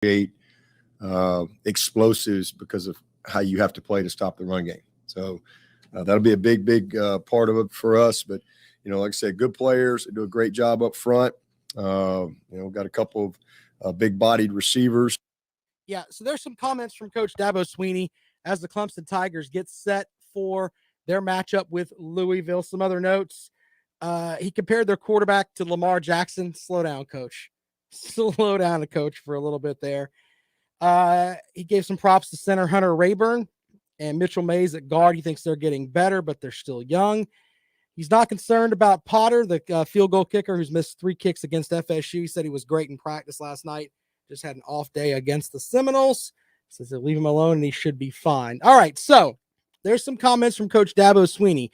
create explosives because of how you have to play to stop the run game. So that'll be a big part of it for us. But, like I said, good players. They do a great job up front. Got a couple of big-bodied receivers. Yeah, so there's some comments from Coach Dabo Swinney as the Clemson Tigers get set for their matchup with Louisville. Some other notes. He compared their quarterback to Lamar Jackson. Slow down, Coach. Slow down, Coach, for a little bit there. He gave some props to center Hunter Rayburn and Mitchell Mays at guard. He thinks they're getting better, but they're still young. He's not concerned about Potter, the field goal kicker who's missed 3 kicks against FSU. He said he was great in practice last night. Just had an off day against the Seminoles. Says they'll leave him alone and he should be fine. All right, so there's some comments from Coach Dabo Swinney.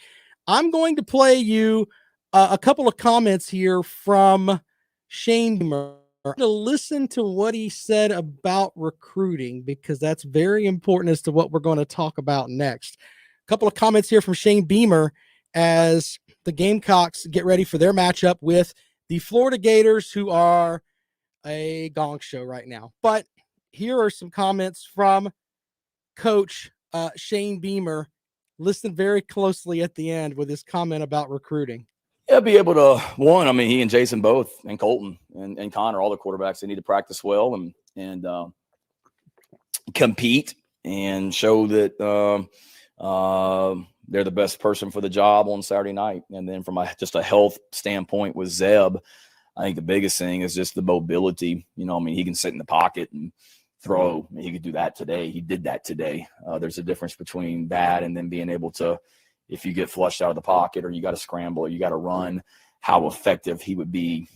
I'm going to play you a couple of comments here from Shane Beamer to listen to what he said about recruiting, because that's very important as to what we're going to talk about next. A couple of comments here from Shane Beamer as the Gamecocks get ready for their matchup with the Florida Gators, who are a gong show right now. But here are some comments from Coach Shane Beamer. Listen very closely at the end with his comment about recruiting. Yeah, be able to, he and Jason both, and Colton and Connor, all the quarterbacks, they need to practice well and compete and show that they're the best person for the job on Saturday night. And then from just a health standpoint with Zeb, I think the biggest thing is just the mobility. He can sit in the pocket and throw. He could do that today. He did that today. There's a difference between that and then being able to, if you get flushed out of the pocket or you got to scramble or you got to run, how effective he would be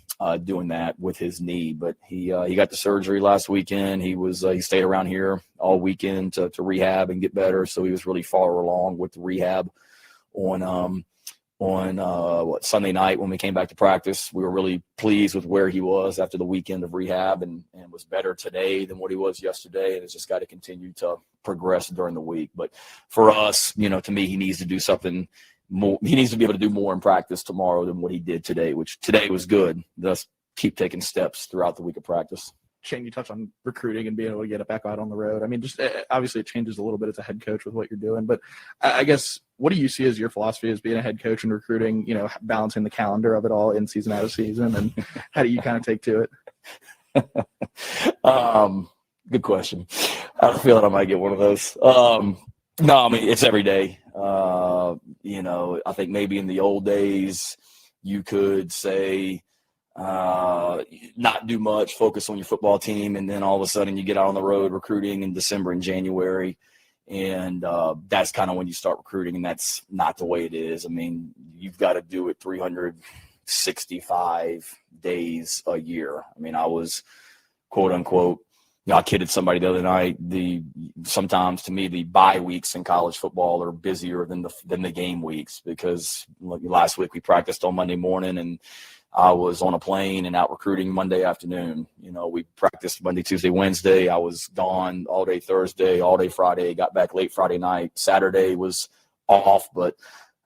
doing that with his knee. But he got the surgery last weekend. He stayed around here all weekend to rehab and get better. So he was really far along with the rehab on Sunday night when we came back to practice. We were really pleased with where he was after the weekend of rehab and was better today than what he was yesterday. And it's just got to continue to progress during the week. But for us, to me, he needs to do something more. He needs to be able to do more in practice tomorrow than what he did today, which today was good. Thus keep taking steps throughout the week of practice. Shane, you touched on recruiting and being able to get it back out on the road. Just obviously it changes a little bit as a head coach with what you're doing, but I guess what do you see as your philosophy as being a head coach and recruiting, balancing the calendar of it all in season, out of season, and how do you kind of take to it? Good question. I have a feeling I might get one of those. It's every day. I think maybe in the old days you could say, not do much, focus on your football team, and then all of a sudden you get out on the road recruiting in December and January, and that's kind of when you start recruiting, and that's not the way it is. You've got to do it 365 days a year. I was, quote unquote, I kidded somebody the other night, sometimes to me the bye weeks in college football are busier than the game weeks, because last week we practiced on Monday morning and I was on a plane and out recruiting Monday afternoon. We practiced Monday, Tuesday, Wednesday. I was gone all day Thursday, all day Friday, got back late Friday night. Saturday was off, but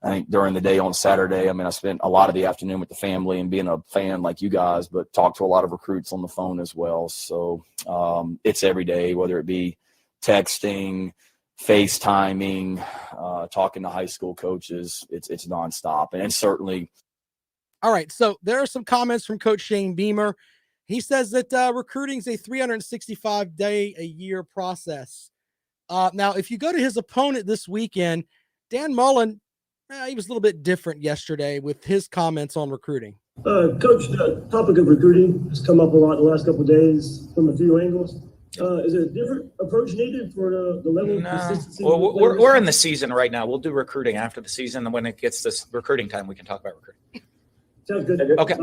I think during the day on Saturday, I spent a lot of the afternoon with the family and being a fan like you guys, but talked to a lot of recruits on the phone as well. So it's every day, whether it be texting, FaceTiming, talking to high school coaches, it's nonstop. And certainly, all right, so there are some comments from Coach Shane Beamer. He says that recruiting is a 365-day-a-year process. Now, if you go to his opponent this weekend, Dan Mullen, he was a little bit different yesterday with his comments on recruiting. Coach, the topic of recruiting has come up a lot the last couple of days from a few angles. Is a different approach needed for the level of consistency? Well, we're in the season right now. We'll do recruiting after the season, and when it gets this recruiting time, we can talk about recruiting. Sounds good. Okay.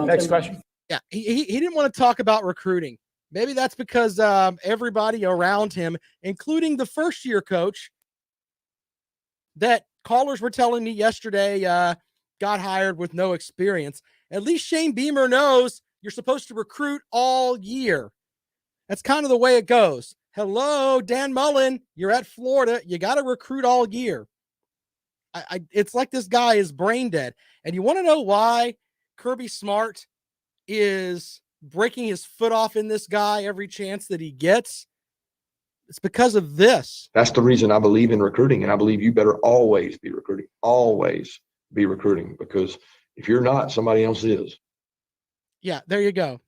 Next question. Yeah, he didn't want to talk about recruiting. Maybe that's because everybody around him, including the first-year coach that callers were telling me yesterday got hired with no experience. At least Shane Beamer knows you're supposed to recruit all year. That's kind of the way it goes. Hello, Dan Mullen, you're at Florida. You got to recruit all year. It's like this guy is brain dead. And you want to know why Kirby Smart is breaking his foot off in this guy every chance that he gets. It's because of this. That's the reason I believe in recruiting, and I believe you better always be recruiting. Always be recruiting, because if you're not, somebody else is. Yeah, there you go.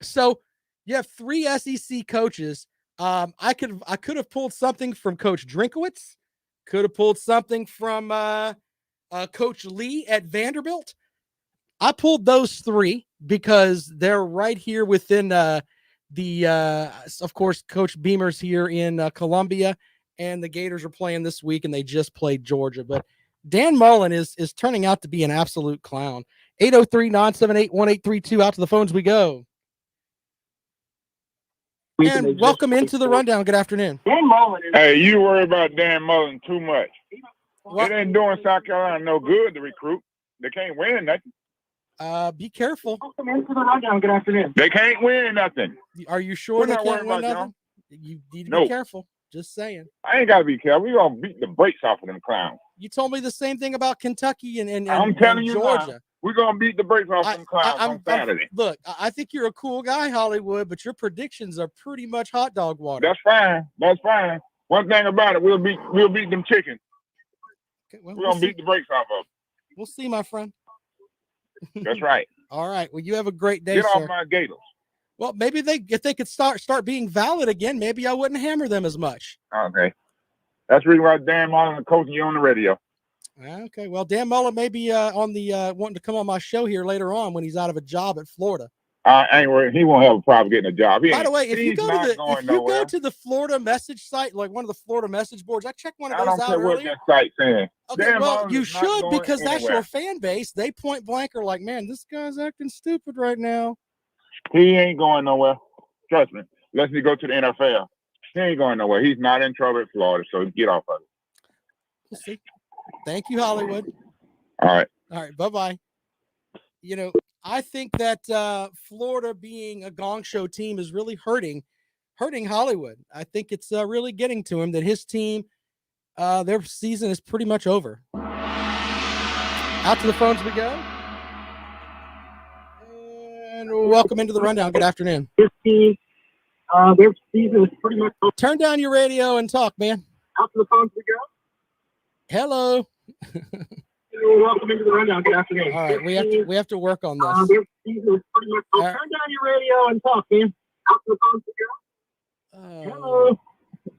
So you have 3 SEC coaches. I could have pulled something from Coach Drinkowitz. Could have pulled something from Coach Lee at Vanderbilt. I pulled those 3 because they're right here within of course, Coach Beamer's here in Columbia, and the Gators are playing this week, and they just played Georgia. But Dan Mullen is turning out to be an absolute clown. 803-978-1832. Out to the phones we go. And welcome into the rundown. Good afternoon. Hey, you worry about Dan Mullen too much. What? It ain't doing South Carolina no good to recruit. They can't win nothing. Be careful. Welcome into the rundown. Good afternoon. They can't win nothing. Are you sure We're they not can't worried win about nothing? You need to be Nope. careful. Just saying. I ain't got to be careful. We're going to beat the brakes off of them clowns. You told me the same thing about Kentucky and I'm telling and you Georgia. now, we're going to beat the brakes off them clowns on Saturday. Look, I think you're a cool guy, Hollywood, but your predictions are pretty much hot dog water. That's fine. That's fine. One thing about it, we'll beat them chickens. Okay, well, We're going to beat the brakes off of them. We'll see, my friend. That's right. All right. Well, you have a great day, Get sir. off my Gators. Well, maybe if they could start being valid again, maybe I wouldn't hammer them as much. Okay. That's the reason why Dan Mullen is coaching you on the radio. Okay. Well, Dan Mullen may be on the wanting to come on my show here later on when he's out of a job at Florida. I ain't worried. He won't have a problem getting a job. By the way, if you go to the Florida message site, like one of the Florida message boards, I checked one of those out I don't care what earlier. that site's saying. Okay, Dan well, Mullen you is not should, going because that's anywhere. your fan base. They point blank are like, man, this guy's acting stupid right now. He ain't going nowhere. Trust me. Unless he go to the NFL. He ain't going nowhere. He's not in trouble at Florida, so get off of it. We'll see. Thank you, Hollywood. All right. All right. Bye-bye. You know, I think that Florida being a gong show team is really hurting Hollywood. I think it's really getting to him that his team, their season is pretty much over. Out to the phones we go. And welcome into the rundown. Good afternoon. His team, their season is pretty much over. Turn down your radio and talk, man. Out to the phones we go. Hello. Welcome into the rundown. Good afternoon. All right, we have to work on this. Their season is pretty much over. All right. Turn down your radio and talk, man. Out to the phones we go. Oh, Hello.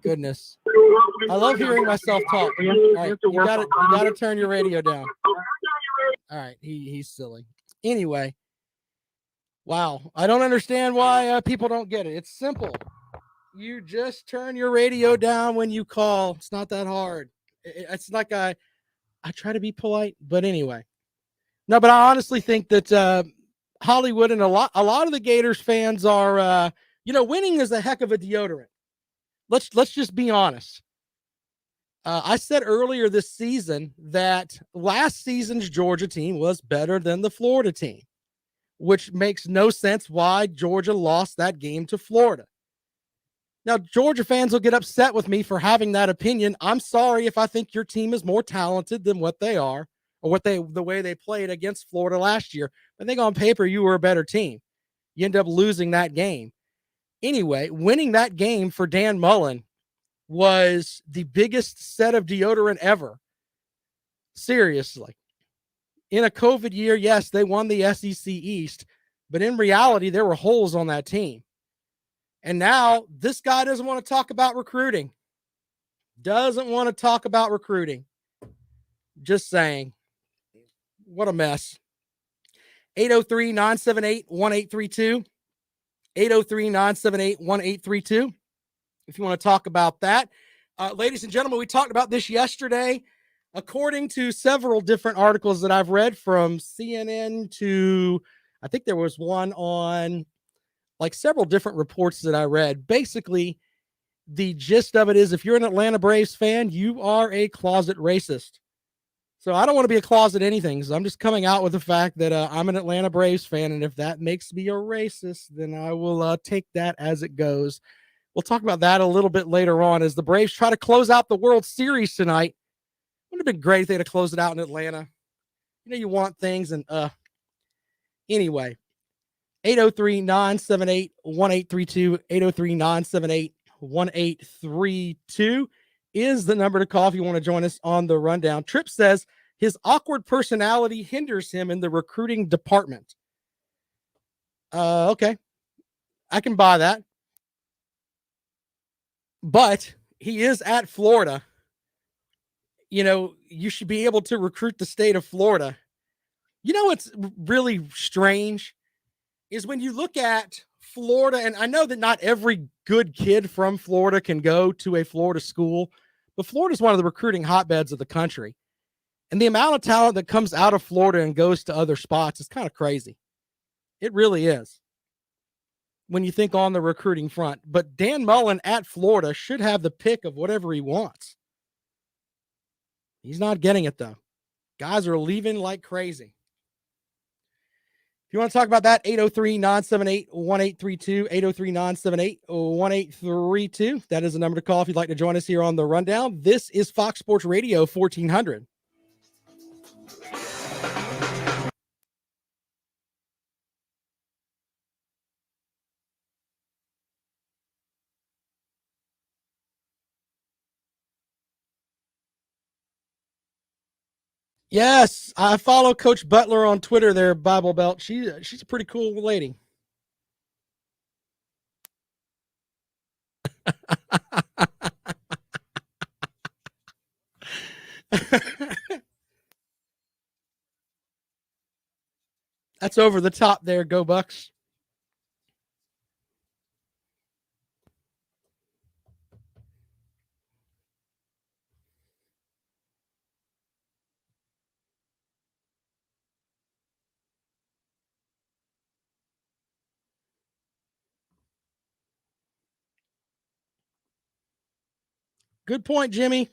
goodness. Welcome into I the love rundown. hearing myself talk. All right, you gotta turn your radio down. Turn down your radio. All right, he's silly. Anyway, wow, I don't understand why people don't get it. It's simple. You just turn your radio down when you call. It's not that hard. It's like I try to be polite, but anyway. No, but I honestly think that Hollywood and a lot of the Gators fans are, winning is a heck of a deodorant. Let's just be honest. I said earlier this season that last season's Georgia team was better than the Florida team, which makes no sense why Georgia lost that game to Florida. Now, Georgia fans will get upset with me for having that opinion. I'm sorry if I think your team is more talented than what they are or the way they played against Florida last year. I think on paper you were a better team. You end up losing that game. Anyway, winning that game for Dan Mullen was the biggest set of deodorant ever. Seriously. In a COVID year, yes, they won the SEC East, but in reality, there were holes on that team. And now this guy doesn't want to talk about recruiting. Doesn't want to talk about recruiting. Just saying. What a mess. 803-978-1832. 803-978-1832. If you want to talk about that. Ladies and gentlemen, we talked about this yesterday. According to several different articles that I've read, from CNN to, I think there was one on, like, several different reports that I read. Basically, the gist of it is, if you're an Atlanta Braves fan, you are a closet racist. So I don't want to be a closet anything. So I'm just coming out with the fact that I'm an Atlanta Braves fan. And if that makes me a racist, then I will take that as it goes. We'll talk about that a little bit later on as the Braves try to close out the World Series tonight. Wouldn't have been great if they'd have closed it out in Atlanta. You know, you want things and anyway. 803-978-1832, 803-978-1832 is the number to call if you want to join us on the rundown. Tripp says his awkward personality hinders him in the recruiting department. Okay. I can buy that. But he is at Florida. You know, you should be able to recruit the state of Florida. You know what's really strange is when you look at Florida, and I know that not every good kid from Florida can go to a Florida school, but Florida is one of the recruiting hotbeds of the country. And the amount of talent that comes out of Florida and goes to other spots is kind of crazy. It really is when you think on the recruiting front. But Dan Mullen at Florida should have the pick of whatever he wants. He's not getting it, though. Guys are leaving like crazy. If you want to talk about that, 803-978-1832, 803-978-1832. That is the number to call if you'd like to join us here on the rundown. This is Fox Sports Radio 1400. Yes, I follow Coach Butler on Twitter there, Bible Belt. She's a pretty cool lady. That's over the top there, go Bucks. Good point, Jimmy.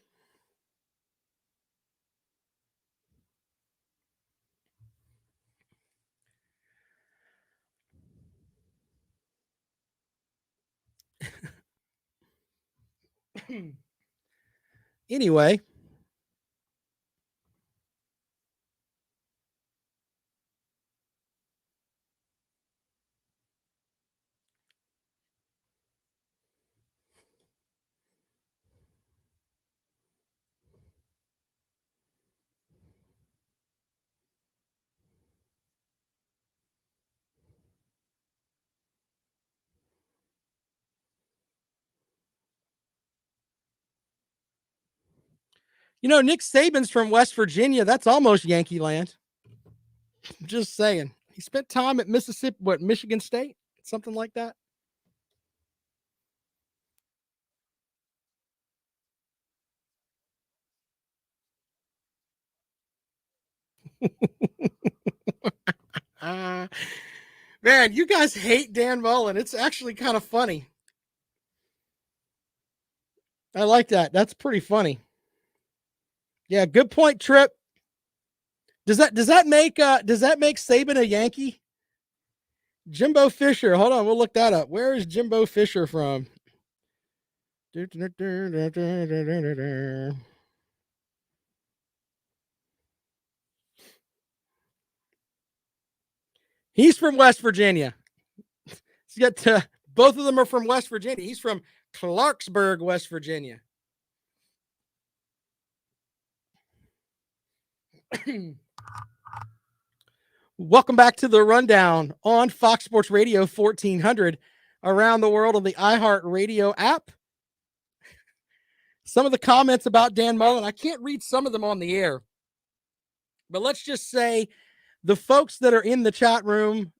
Anyway. You know, Nick Saban's from West Virginia. That's almost Yankee land. Just saying. He spent time at Mississippi, Michigan State? Something like that. Man, you guys hate Dan Mullen. It's actually kind of funny. I like that. That's pretty funny. Yeah, good point, Tripp. Does that make Saban a Yankee? Jimbo Fisher. Hold on, we'll look that up. Where is Jimbo Fisher from? He's from West Virginia. Both of them are from West Virginia. He's from Clarksburg, West Virginia. Welcome back to the rundown on Fox Sports Radio 1400 around the world on the iHeartRadio app. Some of the comments about Dan Mullen, I can't read some of them on the air, but let's just say the folks that are in the chat room,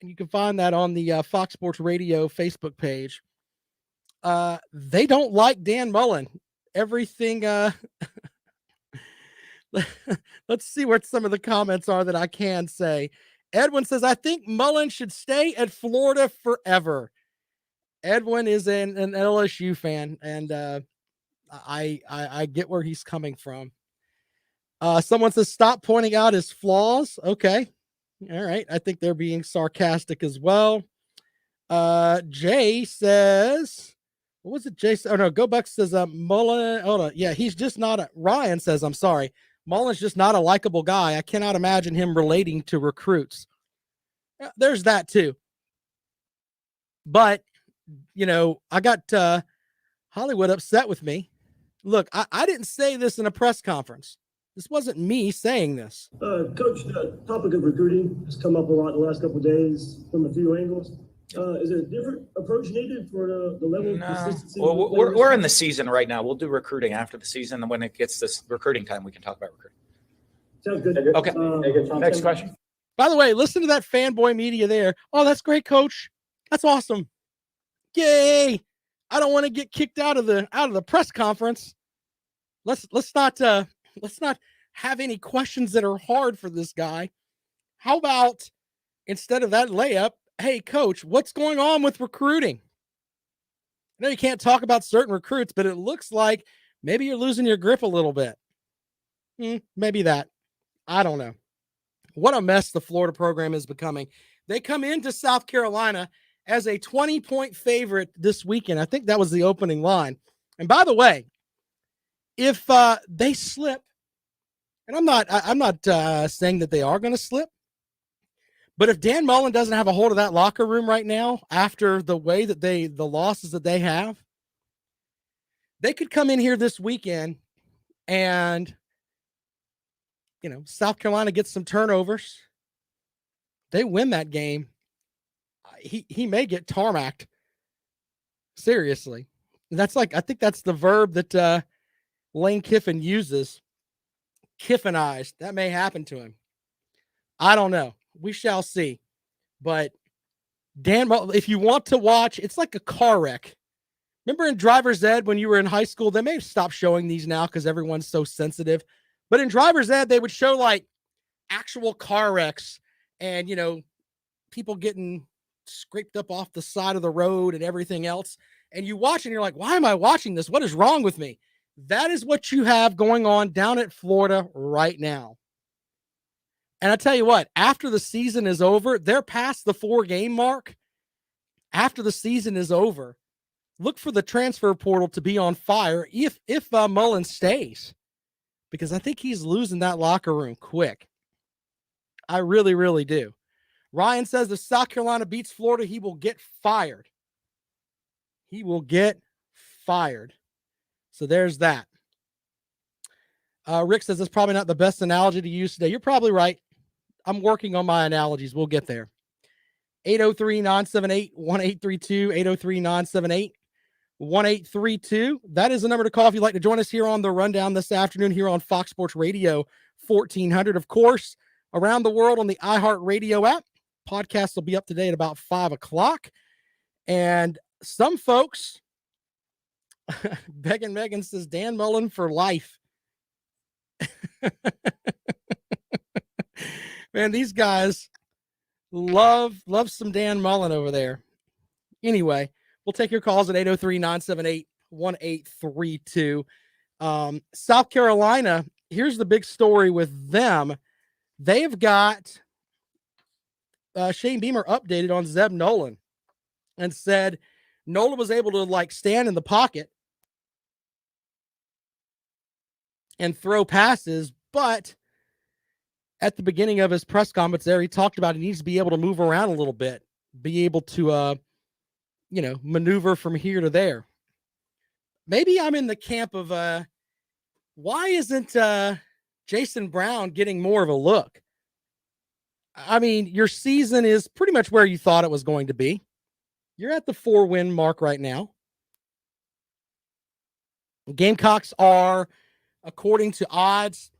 and you can find that on the Fox Sports Radio Facebook page, they don't like Dan Mullen. Everything, let's see what some of the comments are that I can say. Edwin says, I think Mullen should stay at Florida forever. Edwin is an LSU fan, and I get where he's coming from. Someone says, stop pointing out his flaws. Okay. All right. I think they're being sarcastic as well. Jay says, what was it? Jay? Oh, no. Go Bucks says, Mullen. Hold on. Yeah, he's just not Ryan says, I'm sorry. Mullen's just not a likable guy. I cannot imagine him relating to recruits. There's that too. But, I got Hollywood upset with me. Look, I didn't say this in a press conference. This wasn't me saying this. Coach, the topic of recruiting has come up a lot the last couple of days from a few angles. Is a different approach needed for the level of consistency? Well, we're in the season right now. We'll do recruiting after the season. And when it gets this recruiting time, we can talk about recruiting. Sounds good. Okay. Next question. By the way, listen to that fanboy media there. Oh, that's great, Coach. That's awesome. Yay. I don't want to get kicked out of the press conference. Let's not have any questions that are hard for this guy. How about instead of that layup, hey, Coach, what's going on with recruiting? I know you can't talk about certain recruits, but it looks like maybe you're losing your grip a little bit. Maybe that. I don't know. What a mess the Florida program is becoming. They come into South Carolina as a 20-point favorite this weekend. I think that was the opening line. And by the way, if they slip, and I'm not saying that they are going to slip, but if Dan Mullen doesn't have a hold of that locker room right now, after the way that the losses that they have, they could come in here this weekend and, South Carolina gets some turnovers. They win that game. He may get tarmacked. Seriously. I think that's the verb that Lane Kiffin uses. Kiffinized. That may happen to him. I don't know. We shall see. But if you want to watch, it's like a car wreck. Remember in driver's ed when you were in high school? They may have stopped showing these now because everyone's so sensitive. But in driver's ed, they would show like actual car wrecks and, people getting scraped up off the side of the road and everything else. And you watch and you're like, why am I watching this? What is wrong with me? That is what you have going on down at Florida right now. And I tell you what, after the season is over, they're past the 4-game mark. After the season is over, look for the transfer portal to be on fire if Mullen stays, because I think he's losing that locker room quick. I really, really do. Ryan says if South Carolina beats Florida, he will get fired. He will get fired. So there's that. Rick says that's probably not the best analogy to use today. You're probably right. I'm working on my analogies. We'll get there. 803-978-1832, 803-978-1832. That is the number to call if you'd like to join us here on the Rundown this afternoon here on Fox Sports Radio 1400. Of course, around the world on the iHeartRadio app. Podcast will be up today at about 5 o'clock. And some folks, Megan says, Dan Mullen for life. Man, these guys love some Dan Mullen over there. Anyway, we'll take your calls at 803-978-1832. South Carolina, here's the big story with them. They've got Shane Beamer updated on Zeb Nolan and said Nolan was able to stand in the pocket and throw passes, but at the beginning of his press conference there, he talked about he needs to be able to move around a little bit, be able to, maneuver from here to there. Maybe I'm in the camp of, why isn't Jason Brown getting more of a look? I mean, your season is pretty much where you thought it was going to be. You're at the 4-win mark right now. Gamecocks are, according to odds,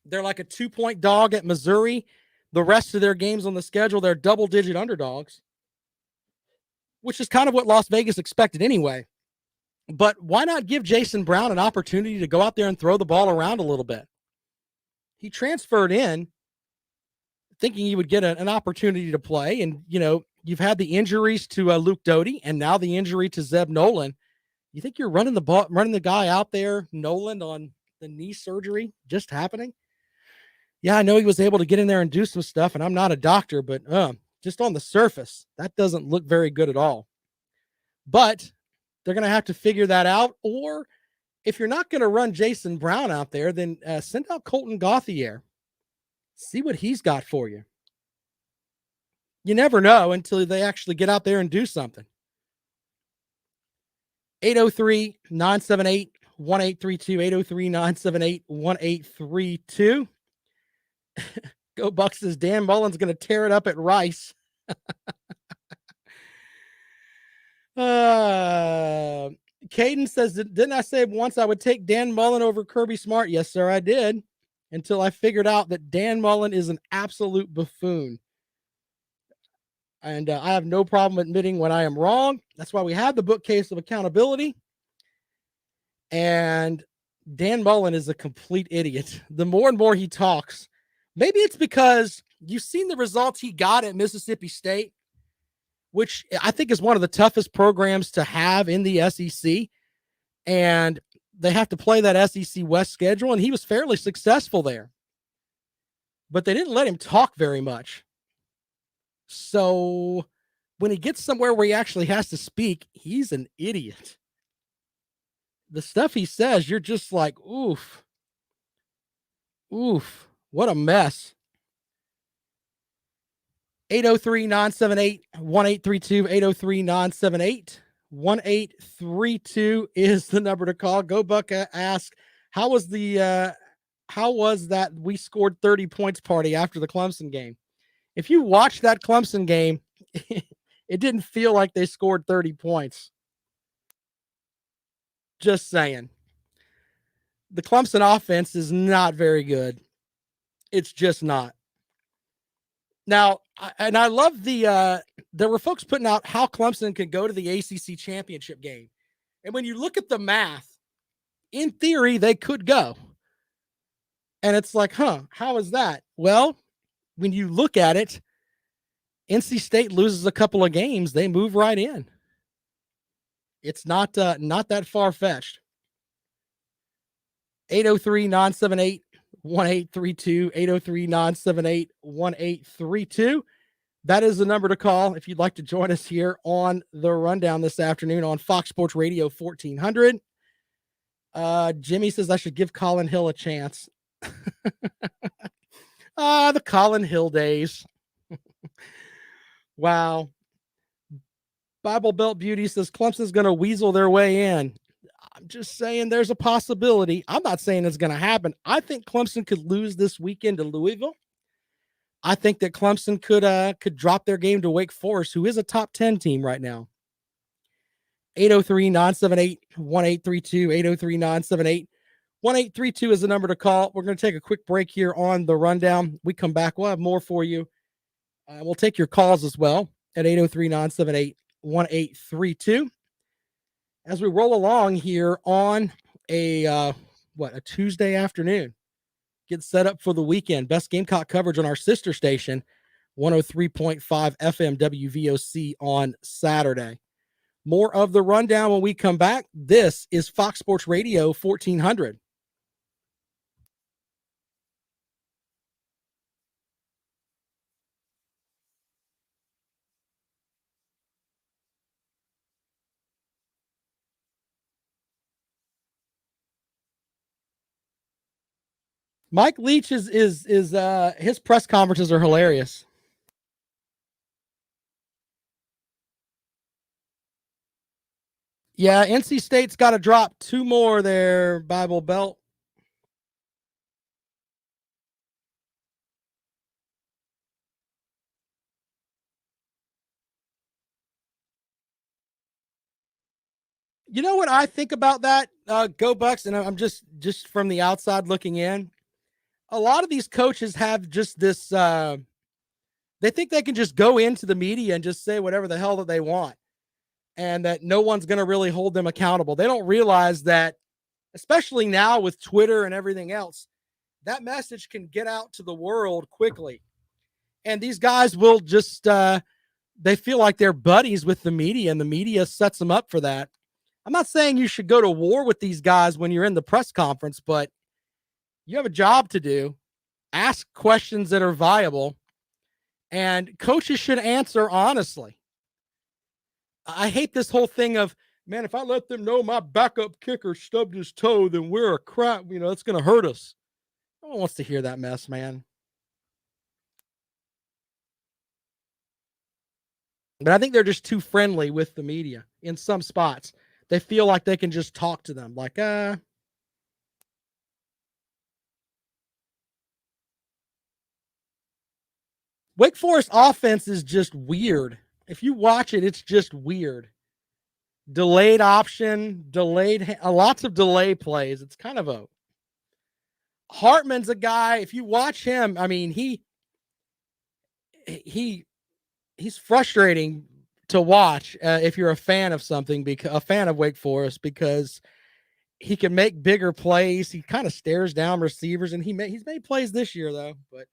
they're like a 2-point dog at Missouri. The rest of their games on the schedule, they're double-digit underdogs, which is kind of what Las Vegas expected anyway. But why not give Jason Brown an opportunity to go out there and throw the ball around a little bit? He transferred in thinking he would get an opportunity to play. And, you've had the injuries to Luke Doty and now the injury to Zeb Nolan. You think you're running the guy out there, Nolan, on the knee surgery just happening? Yeah, I know he was able to get in there and do some stuff, and I'm not a doctor, but just on the surface, that doesn't look very good at all. But they're going to have to figure that out. Or if you're not going to run Jason Brown out there, then send out Colton Gauthier. See what he's got for you. You never know until they actually get out there and do something. 803-978-1832, 803-978-1832. Go Bucks says Dan Mullen's going to tear it up at Rice. Caden says, didn't I say once I would take Dan Mullen over Kirby Smart? Yes, sir, I did. Until I figured out that Dan Mullen is an absolute buffoon. And I have no problem admitting when I am wrong. That's why we have the bookcase of accountability. And Dan Mullen is a complete idiot. The more and more he talks, maybe it's because you've seen the results he got at Mississippi State, which I think is one of the toughest programs to have in the SEC. And they have to play that SEC West schedule, and he was fairly successful there. But they didn't let him talk very much. So when he gets somewhere where he actually has to speak, he's an idiot. The stuff he says, you're just like, oof, what a mess. 803-978-1832, 803-978-1832 is the number to call. Go Buck asks, how was that we scored 30 points party after the Clemson game? If you watch that Clemson game, it didn't feel like they scored 30 points. Just saying. The Clemson offense is not very good. It's just not. Now, I love there were folks putting out how Clemson could go to the ACC championship game. And when you look at the math, in theory, they could go. And it's like, how is that? Well, when you look at it, NC State loses a couple of games, they move right in. It's not that far-fetched. 803-978-1832, 803-978-1832. That is the number to call if you'd like to join us here on the Rundown this afternoon on Fox Sports Radio 1400. Jimmy says I should give Colin Hill a chance. The Colin Hill days. Wow. Bible Belt Beauty says Clemson's going to weasel their way in. I'm just saying there's a possibility. I'm not saying it's going to happen. I think Clemson could lose this weekend to Louisville. I think that Clemson could drop their game to Wake Forest, who is a top 10 team right now. 803-978-1832, 803-978-1832 is the number to call. We're going to take a quick break here on the Rundown. We come back, we'll have more for you. We'll take your calls as well at 803-978-1832. As we roll along here on a Tuesday afternoon, get set up for the weekend. Best Gamecock coverage on our sister station, 103.5 FM WVOC on Saturday. More of the Rundown when we come back. This is Fox Sports Radio 1400. Mike Leach is his press conferences are hilarious. Yeah, NC State's got to drop 2 more there, Bible Belt. You know what I think about that, Go Bucks, and I'm just from the outside looking in. A lot of these coaches have just this, they think they can just go into the media and just say whatever the hell that they want and that no one's going to really hold them accountable. They don't realize that, especially now with Twitter and everything else, that message can get out to the world quickly. And these guys will just, they feel like they're buddies with the media, and the media sets them up for that. I'm not saying you should go to war with these guys when you're in the press conference, but you have a job to do. Ask questions that are viable, and coaches should answer honestly. I hate this whole thing of, man, if I let them know my backup kicker stubbed his toe, then we're a crap. That's going to hurt us. No one wants to hear that mess, man. But I think they're just too friendly with the media in some spots. they feel like they can just talk to them. Like, Wake Forest offense is just weird. If you watch it, it's just weird. Delayed option, lots of delay plays. It's kind of a Hartman's a guy. If you watch him, I mean, he's frustrating to watch if you're a fan of something, because a fan of Wake Forest, because he can make bigger plays. He kind of stares down receivers, and he's made plays this year though, but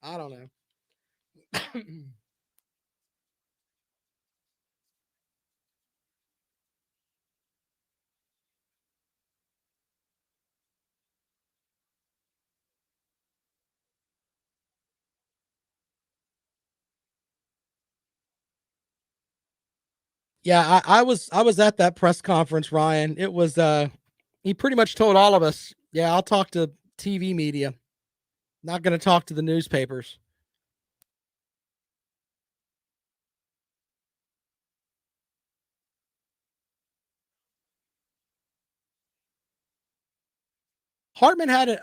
I don't know. Yeah, I was at that press conference, Ryan. It was he pretty much told all of us, yeah, I'll talk to TV media. Not going to talk to the newspapers. Hartman had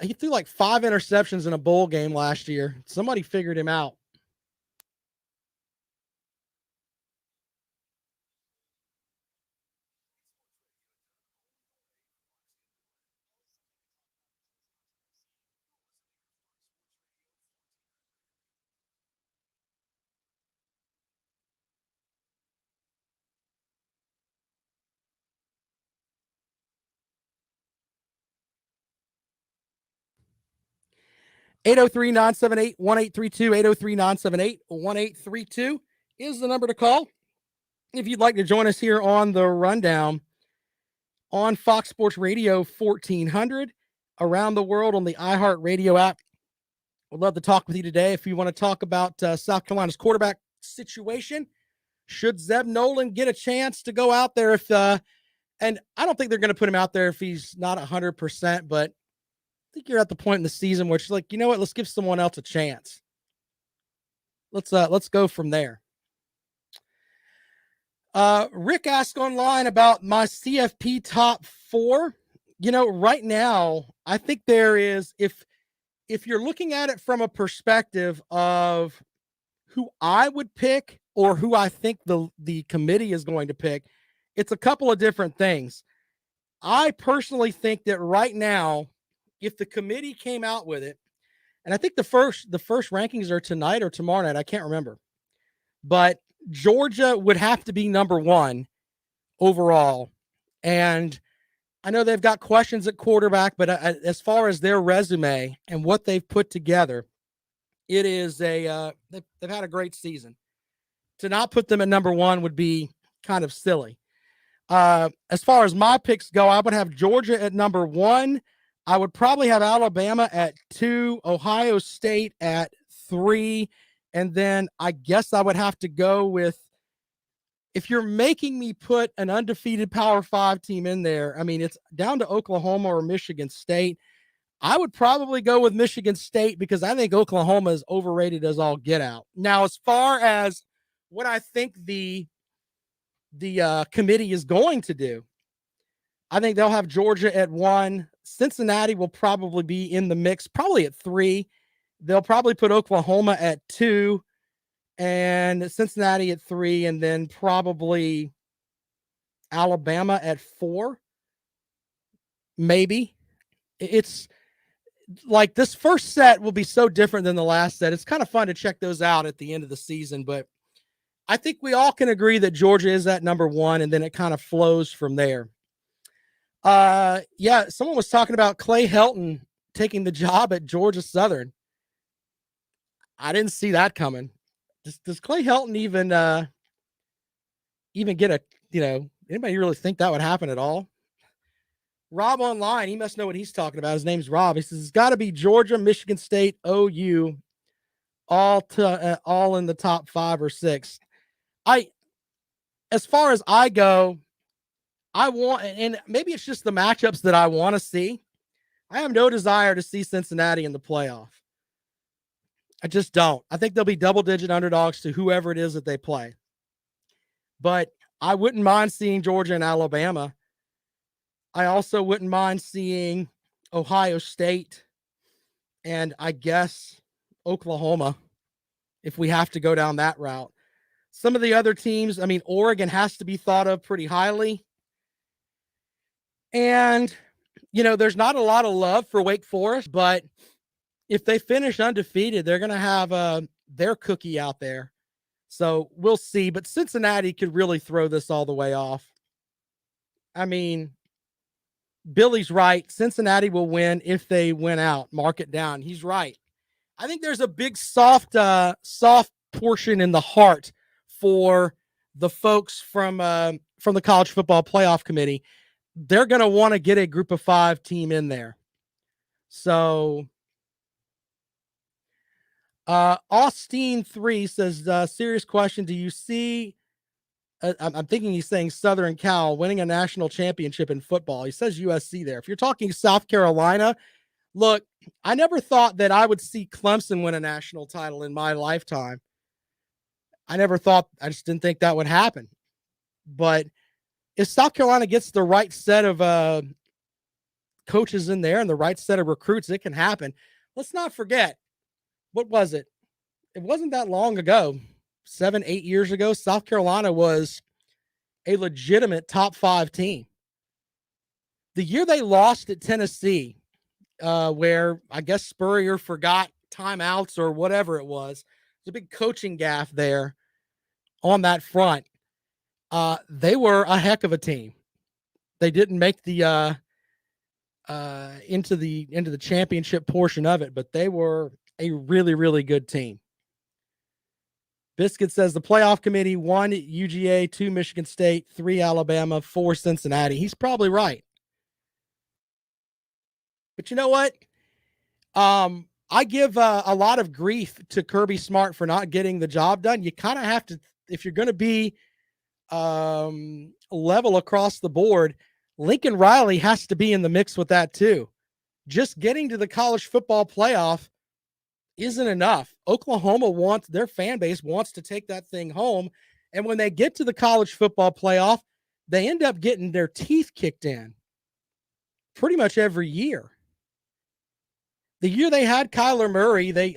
he threw like 5 interceptions in a bowl game last year. Somebody figured him out. Eight 803-978-1832, 803-978-1832 is the number to call. If you'd like to join us here on the rundown on Fox Sports Radio 1400, around the world on the iHeartRadio app. We'd love to talk with you today. If you want to talk about South Carolina's quarterback situation, should Zeb Nolan get a chance to go out there? And I don't think they're going to put him out there if he's not 100%, but I think you're at the point in the season where it's like, you know what, let's give someone else a chance. Let's go from there. Rick asked online about my CFP top 4. You know, right now, I think there is, if you're looking at it from a perspective of who I would pick or who I think the committee is going to pick, it's a couple of different things. I personally think that right now, if the committee came out with it, and I think the first rankings are tonight or tomorrow night, I can't remember, but Georgia would have to be number 1 overall. And I know they've got questions at quarterback, but as far as their resume and what they've put together, it is they've had a great season. To not put them at number 1 would be kind of silly. As far as my picks go, I would have Georgia at number 1. I would probably have Alabama at 2, Ohio State at 3, and then I guess I would have to go with, if you're making me put an undefeated Power 5 team in there, I mean, it's down to Oklahoma or Michigan State. I would probably go with Michigan State because I think Oklahoma is overrated as all get out. Now, as far as what I think the committee is going to do, I think they'll have Georgia at 1. Cincinnati will probably be in the mix, probably at 3. They'll probably put Oklahoma at 2 and Cincinnati at 3, and then probably Alabama at 4. Maybe. It's like this first set will be so different than the last set. It's kind of fun to check those out at the end of the season, but I think we all can agree that Georgia is at number 1, and then it kind of flows from there. Yeah, someone was talking about Clay Helton taking the job at Georgia Southern. I didn't see that coming. Does Clay Helton even get a, anybody really think that would happen at all? Rob online, he must know what he's talking about. His name's Rob. He says it's got to be Georgia, Michigan State, OU, all in the top 5 or 6. As far as I go, I want, and maybe it's just the matchups that I want to see. I have no desire to see Cincinnati in the playoff. I just don't. I think they'll be double-digit underdogs to whoever it is that they play. But I wouldn't mind seeing Georgia and Alabama. I also wouldn't mind seeing Ohio State and I guess Oklahoma if we have to go down that route. Some of the other teams, I mean, Oregon has to be thought of pretty highly. And, there's not a lot of love for Wake Forest, but if they finish undefeated, they're going to have their cookie out there. So we'll see. But Cincinnati could really throw this all the way off. I mean, Billy's right. Cincinnati will win if they win out. Mark it down. He's right. I think there's a big soft portion in the heart for the folks from the College Football Playoff Committee. They're going to want to get a Group of 5 team in there. So, Austin 3 says, serious question. Do you see, I'm thinking he's saying Southern Cal winning a national championship in football. He says USC there. If you're talking South Carolina, look, I never thought that I would see Clemson win a national title in my lifetime. I just didn't think that would happen. But if South Carolina gets the right set of coaches in there and the right set of recruits, it can happen. Let's not forget, what was it? It wasn't that long ago, 7-8 years ago, South Carolina was a legitimate top 5 team. The year they lost at Tennessee, where I guess Spurrier forgot timeouts or whatever it was, it's a big coaching gaffe there on that front. They were a heck of a team. They didn't make the into the championship portion of it, but they were a really, really good team. Biscuit says the playoff committee 1 UGA, 2 Michigan State, 3 Alabama, 4 Cincinnati. He's probably right. But you know what? I give a lot of grief to Kirby Smart for not getting the job done. You kind of have to, if you're going to be level across the board, Lincoln Riley has to be in the mix with that too. Just getting to the college football playoff isn't enough. Oklahoma their fan base wants to take that thing home. And when they get to the college football playoff, they end up getting their teeth kicked in pretty much every year. The year they had Kyler Murray, they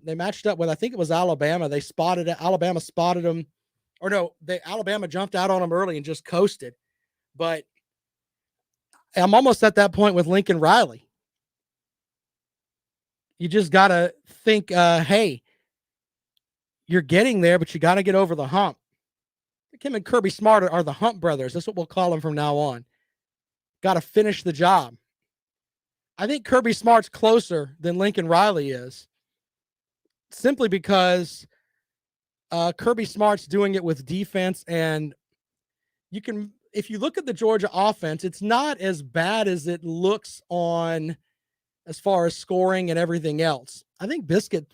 matched up with, I think it was Alabama. Alabama spotted them. Or no, Alabama jumped out on them early and just coasted. But I'm almost at that point with Lincoln Riley. You just got to think, hey, you're getting there, but you got to get over the hump. Him and Kirby Smart are the hump brothers. That's what we'll call them from now on. Got to finish the job. I think Kirby Smart's closer than Lincoln Riley is, simply because Kirby Smart's doing it with defense, and if you look at the Georgia offense, it's not as bad as it looks on as far as scoring and everything else. I think Biscuit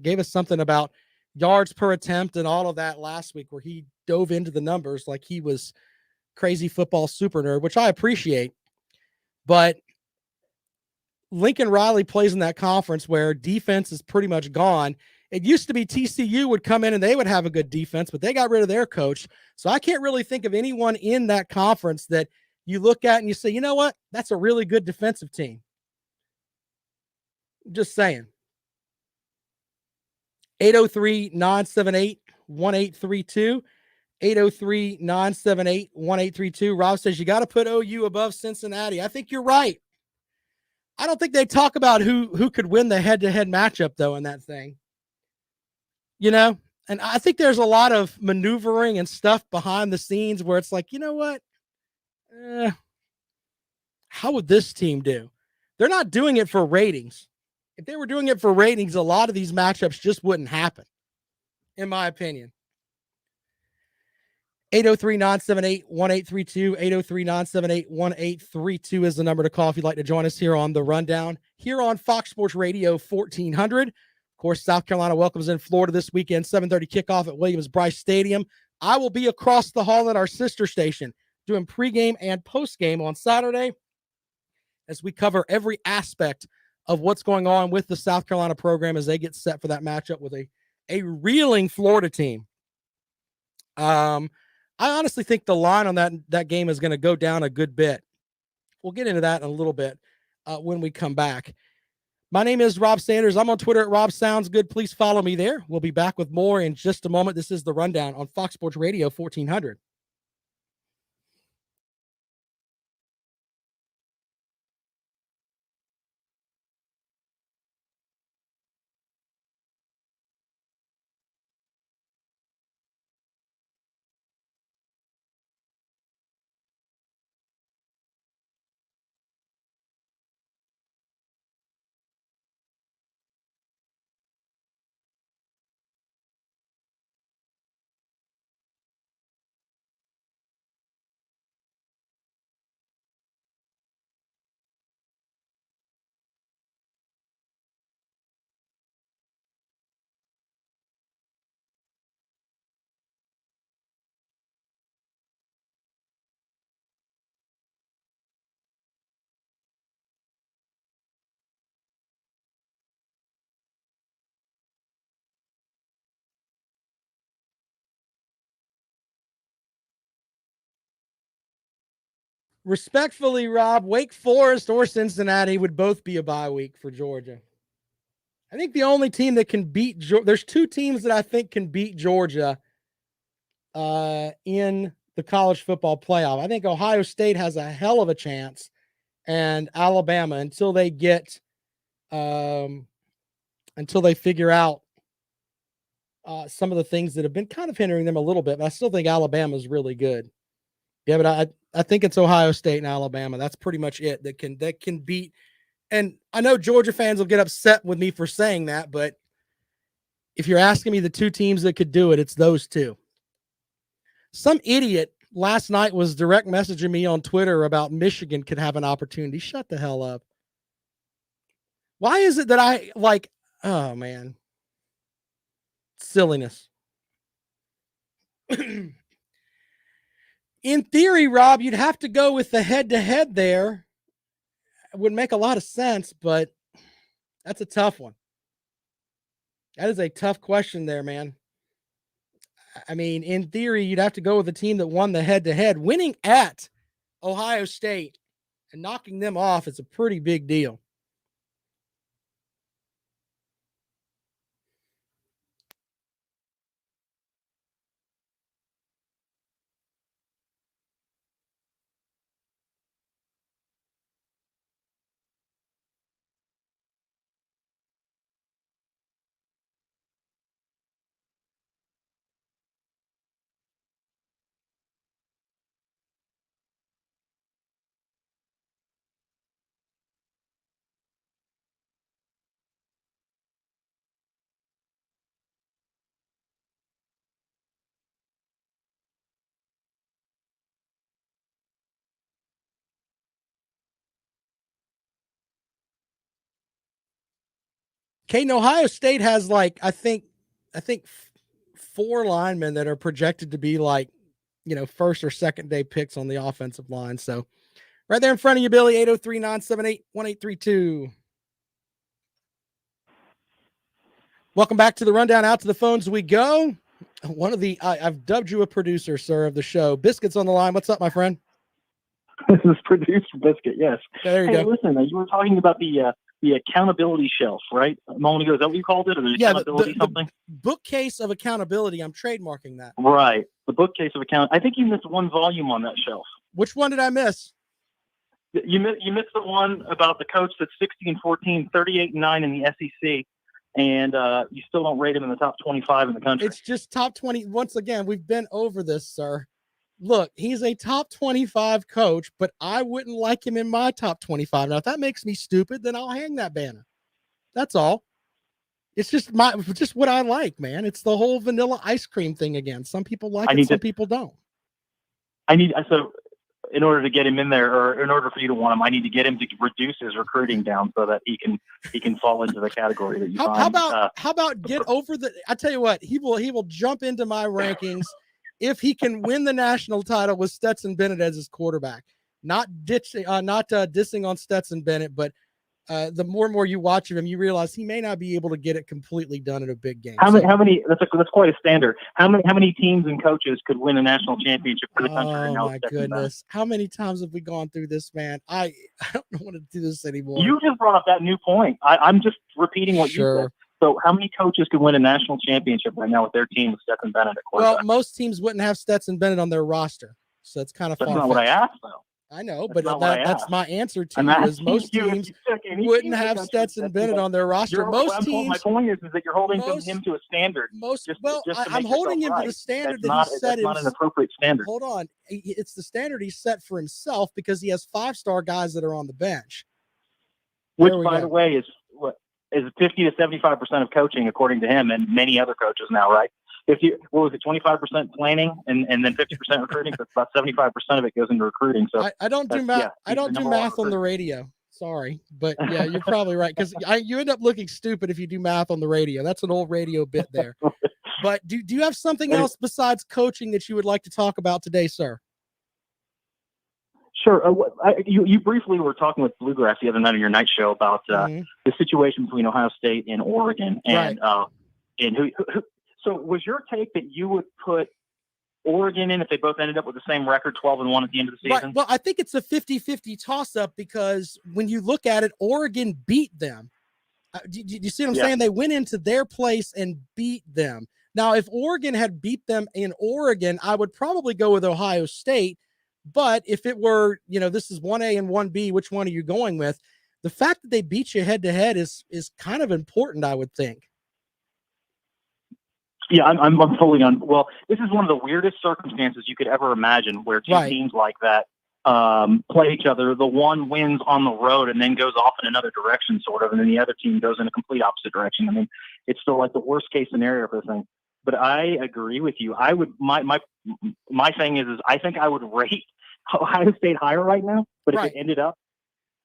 gave us something about yards per attempt and all of that last week, where he dove into the numbers like he was crazy football super nerd, which I appreciate. But Lincoln Riley plays in that conference where defense is pretty much gone. It used to be TCU would come in and they would have a good defense, but they got rid of their coach. So I can't really think of anyone in that conference that you look at and you say, you know what? That's a really good defensive team. Just saying. 803-978-1832. 803-978-1832. Rob says you got to put OU above Cincinnati. I think you're right. I don't think they talk about who could win the head-to-head matchup, though, in that thing. And I think there's a lot of maneuvering and stuff behind the scenes where it's like, you know what? How would this team do? They're not doing it for ratings. If they were doing it for ratings, a lot of these matchups just wouldn't happen, in my opinion. 803-978-1832. 803-978-1832 is the number to call if you'd like to join us here on The Rundown, here on Fox Sports Radio 1400. Of course, South Carolina welcomes in Florida this weekend, 7:30 kickoff at Williams-Brice Stadium. I will be across the hall at our sister station doing pregame and postgame on Saturday as we cover every aspect of what's going on with the South Carolina program as they get set for that matchup with a reeling Florida team. I honestly think the line on that game is going to go down a good bit. We'll get into that in a little bit when we come back. My name is Rob Sanders. I'm on Twitter at Rob Sounds Good. Please follow me there. We'll be back with more in just a moment. This is The Rundown on Fox Sports Radio 1400. Respectfully, Rob, Wake Forest or Cincinnati would both be a bye week for Georgia. I think the only team that can beat there's two teams that I think can beat Georgia in the college football playoff. I think Ohio State has a hell of a chance, and Alabama until they figure out some of the things that have been kind of hindering them a little bit. But I still think Alabama is really good. Yeah, but I think it's Ohio State and Alabama. That's pretty much it that can beat. And I know Georgia fans will get upset with me for saying that, but if you're asking me the two teams that could do it, it's those two. Some idiot last night was direct messaging me on Twitter about Michigan could have an opportunity. Shut the hell up. Why is it that I like, oh man, silliness. In theory, Rob, you'd have to go with the head-to-head there. It would make a lot of sense, but that's a tough one. That is a tough question there, man. I mean, in theory, you'd have to go with the team that won the head-to-head. Winning at Ohio State and knocking them off is a pretty big deal. Caden, Ohio State has like, I think 4 linemen that are projected to be like, first or second day picks on the offensive line. So right there in front of you, Billy, 803-978-1832. Welcome back to the Rundown. Out to the phones we go. I've dubbed you a producer, sir, of the show. Biscuit's on the line. What's up, my friend? This is producer Biscuit, yes. There you hey, go. Listen, you were talking about the accountability shelf, right? A moment ago, is that what you called it? Or the accountability something? The bookcase of accountability. I'm trademarking that. Right. The bookcase of account. I think you missed one volume on that shelf. Which one did I miss? You missed the one about the coach that's 16-14, 38-9 in the SEC, and you still don't rate him in the top 25 in the country. It's just top 20. Once again, we've been over this, sir. Look, he's a top 25 coach, but I wouldn't like him in my top 25. Now, if that makes me stupid, then I'll hang that banner. That's all. It's just what I like, man. It's the whole vanilla ice cream thing again. Some people like it, some people don't. So in order to get him in there, or in order for you to want him, I need to get him to reduce his recruiting down so that he can fall into the category that you find. How about get over the? I tell you what, he will jump into my rankings if he can win the national title with Stetson Bennett as his quarterback. Not dissing on Stetson Bennett, but the more and more you watch of him, you realize he may not be able to get it completely done in a big game. How many? That's quite a standard. How many teams and coaches could win a national championship for the country? Oh now my goodness! How many times have we gone through this, man? I don't want to do this anymore. You just brought up that new point. I'm just repeating what you said. So how many coaches could win a national championship right now with their team with Stetson Bennett at quarterback? Well, most teams wouldn't have Stetson Bennett on their roster, so it's kind of That's far. not what I asked, though. I know, but that's my answer to you. Is most teams wouldn't have Stetson Bennett on their roster. Most teams. My point is that you're holding him to a standard. I'm holding him to the standard that he set. That's not an appropriate standard. Hold on, it's the standard he set for himself because he has 5-star guys that are on the bench. Which, by the way, is 50 to 75% of coaching, according to him and many other coaches now, right? What was it, 25% planning and then 50% recruiting? So about 75% of it goes into recruiting. So I don't do math. I don't do math on the radio. Sorry, but yeah, you're probably right because you end up looking stupid if you do math on the radio. That's an old radio bit there. But do you have something else besides coaching that you would like to talk about today, sir? Sure. You briefly were talking with Bluegrass the other night on your night show about the situation between Ohio State and Oregon, and who. So, was your take that you would put Oregon in if they both ended up with the same record, 12-1 at the end of the season? Right. Well, I think it's a 50-50 toss-up because when you look at it, Oregon beat them. Do you see what I'm saying? They went into their place and beat them. Now, if Oregon had beat them in Oregon, I would probably go with Ohio State. But if it were, this is 1A and 1B, which one are you going with? The fact that they beat you head-to-head is kind of important, I would think. Yeah, I'm fully on. Well, this is one of the weirdest circumstances you could ever imagine where two teams like that play each other. The one wins on the road and then goes off in another direction, sort of, and then the other team goes in a complete opposite direction. I mean, it's still like the worst case scenario for the thing. But I agree with you. I would my thing is I think I would rate Ohio State higher right now. But if it ended up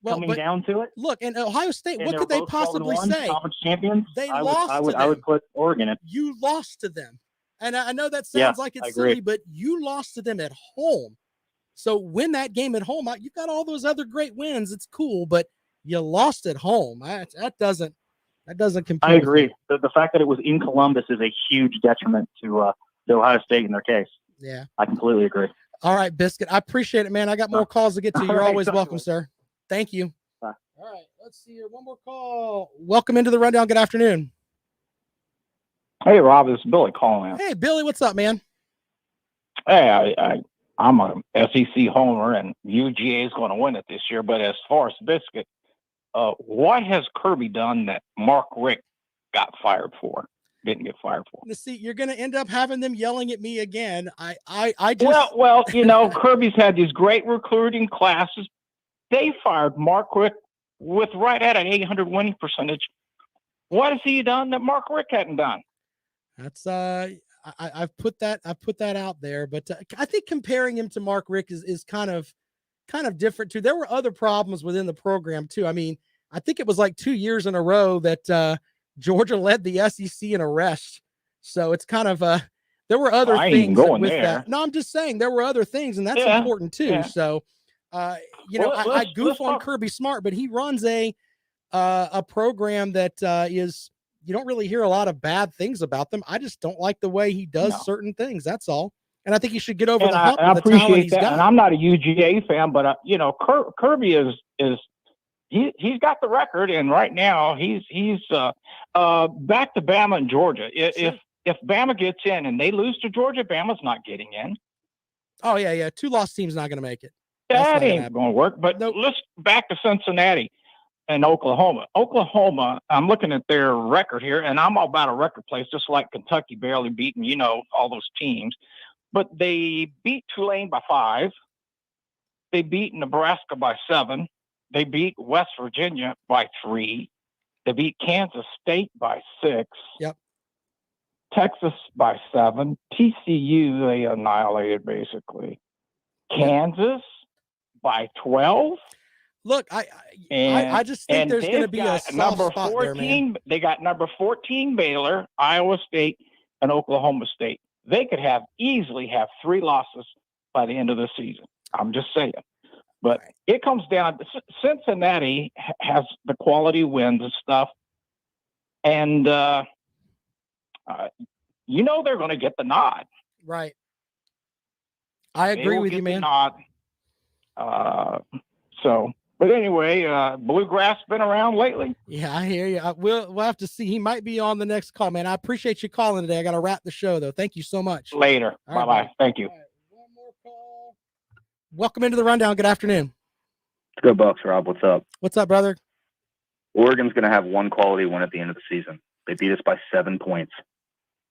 coming down to it, look, and Ohio State, what could they possibly say? Conference champions. They lost. I would put Oregon in. You lost to them, and I know that sounds like it's silly, but you lost to them at home. So win that game at home. You've got all those other great wins. It's cool, but you lost at home. That doesn't compare. I agree. The fact that it was in Columbus is a huge detriment to Ohio State in their case. Yeah, I completely agree. All right, Biscuit. I appreciate it, man. I got more calls to get to. You're always welcome, sir. Thank you. Bye. All right, let's see here. One more call. Welcome into the Rundown. Good afternoon. Hey, Rob, this is Billy calling in. Hey, Billy, what's up, man? Hey, I'm a SEC homer, and UGA is going to win it this year. But as far as Biscuit, what has Kirby done that Mark Richt got fired for? Didn't get fired for. See, you're going to end up having them yelling at me again. I just well, Kirby's had these great recruiting classes. They fired Mark Richt with right at an 800 winning percentage. What has he done that Mark Richt hadn't done? That's I've put that out there, but I think comparing him to Mark Richt is kind of different too. There were other problems within the program too. I mean, I think it was like 2 years in a row that Georgia led the SEC in arrests. So it's kind of there were other things with that. No, I'm just saying there were other things, and that's important too. Yeah. So I goof on Kirby Smart, but he runs a program that is, you don't really hear a lot of bad things about them. I just don't like the way he does certain things. That's all. And I think he should get over the hump. I appreciate that. And I'm not a UGA fan, but Kirby he's got the record, and right now he's back to Bama and Georgia. If Bama gets in and they lose to Georgia, Bama's not getting in. Oh yeah. 2 lost teams not going to make it. That ain't going to work. But let's back to Cincinnati and Oklahoma. Oklahoma, I'm looking at their record here, and I'm all about a record place, just like Kentucky barely beating, all those teams. But they beat Tulane by 5. They beat Nebraska by 7. They beat West Virginia by 3. They beat Kansas State by 6. Yep. Texas by 7. TCU, they annihilated basically. Kansas by 12. Look, I just think there's going to be a soft number spot 14. There, man. They got number 14 Baylor, Iowa State, and Oklahoma State. They could easily have 3 losses by the end of the season. I'm just saying. But it comes down to Cincinnati has the quality wins and stuff. And, they're going to get the nod. Right. I agree with you, man. Nod. But anyway, Bluegrass been around lately. Yeah, I hear you. We'll have to see. He might be on the next call, man. I appreciate you calling today. I got to wrap the show, though. Thank you so much. Later. Bye-bye. Right, Thank you. Right, one more call. Welcome into the rundown. Good afternoon. Let's go Bucks, Rob. What's up? What's up, brother? Oregon's going to have one quality win at the end of the season. They beat us by 7 points.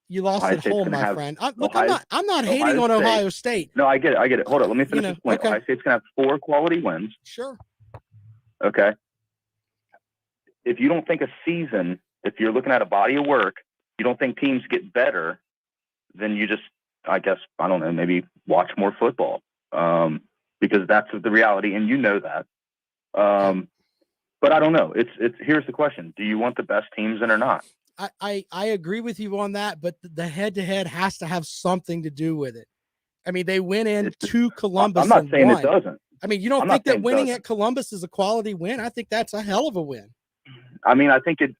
You lost Ohio at State's home, gonna my have- friend. I'm not Ohio hating on State- Ohio State. No, I get it. Hold on. Let me finish this point. okay. Ohio State's going to have 4 quality wins. Sure. Okay. If you don't think a season, if you're looking at a body of work, you don't think teams get better, then you just, I guess, I don't know, maybe watch more football. Because that's the reality, and you know that. But I don't know. It's here's the question: do you want the best teams in or not? I agree with you on that, but the head-to-head has to have something to do with it. I mean, they went to Columbus. I'm not saying won. it doesn't. I mean, you don't I'm think not that saying it winning doesn't. at Columbus is a quality win? I think that's a hell of a win. I mean, I think it'd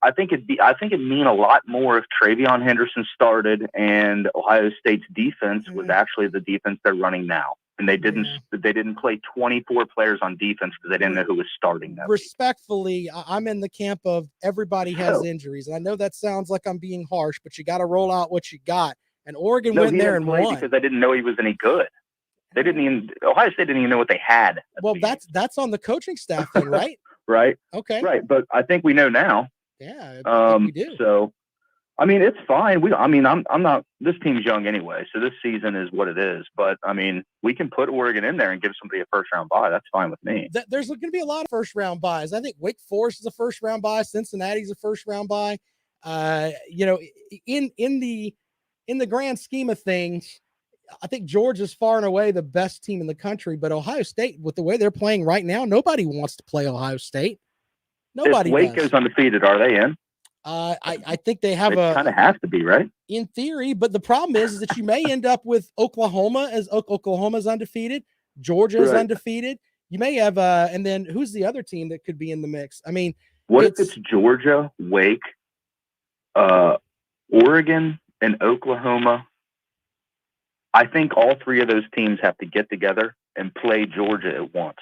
mean a lot more if Travion Henderson started and Ohio State's defense was actually the defense they're running now, and they didn't play 24 players on defense because they didn't know who was starting that. Respectfully, I'm in the camp of everybody has injuries. And I know that sounds like I'm being harsh, but you got to roll out what you got. And Oregon went there and won because they didn't know he was any good. Ohio State didn't even know what they had. Well, that's on the coaching staff then, right? Right. Okay. Right. But I think we know now. Yeah. I think we do. So, I mean, it's fine. I'm not, this team's young anyway. So this season is what it is. But I mean, we can put Oregon in there and give somebody a first round bye. That's fine with me. There's going to be a lot of first round buys. I think Wake Forest is a first round buy. Cincinnati's a first round buy. In the grand scheme of things, I think Georgia's far and away the best team in the country, but Ohio State, with the way they're playing right now, nobody wants to play Ohio State. Nobody. If Wake goes undefeated, are they in? I think they have kind of have to be, right? In theory, but the problem is that you may end up with Oklahoma as Oklahoma's undefeated, Georgia's undefeated. You may have and then who's the other team that could be in the mix? I mean, what if it's Georgia, Wake, Oregon, and Oklahoma? I think all 3 of those teams have to get together and play Georgia at once.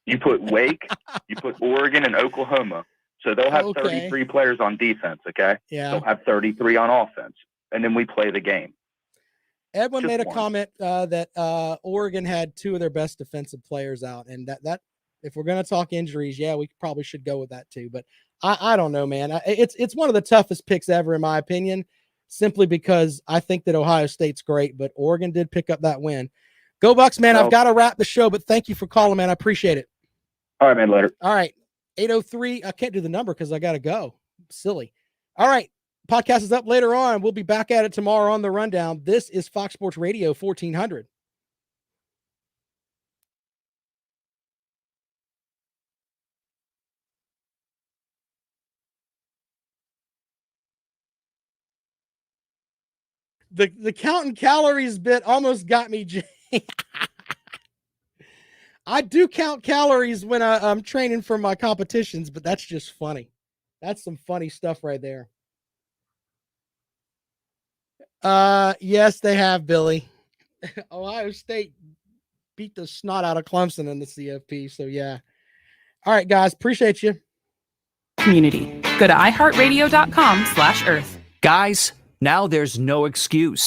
You put Wake, you put Oregon and Oklahoma. So they'll have 33 players on defense, okay? Yeah. They'll have 33 on offense. And then we play the game. Edwin made a comment that Oregon had 2 of their best defensive players out. And that if we're going to talk injuries, yeah, we probably should go with that too. But I don't know, man. It's one of the toughest picks ever, in my opinion, simply because I think that Ohio State's great, but Oregon did pick up that win. Go Bucks, man. I've got to wrap the show, but thank you for calling, man. I appreciate it. All right, man. Later. All right. 803. I can't do the number because I got to go. Silly. All right. Podcast is up later on. We'll be back at it tomorrow on the rundown. This is Fox Sports Radio 1400. The counting calories bit almost got me. I do count calories when I'm training for my competitions, but that's just funny. That's some funny stuff right there. Yes, they have, Billy. Ohio State beat the snot out of Clemson in the CFP. So yeah. All right, guys. Appreciate you. Community. Go to iHeartRadio.com/earth. Guys, now there's no excuse.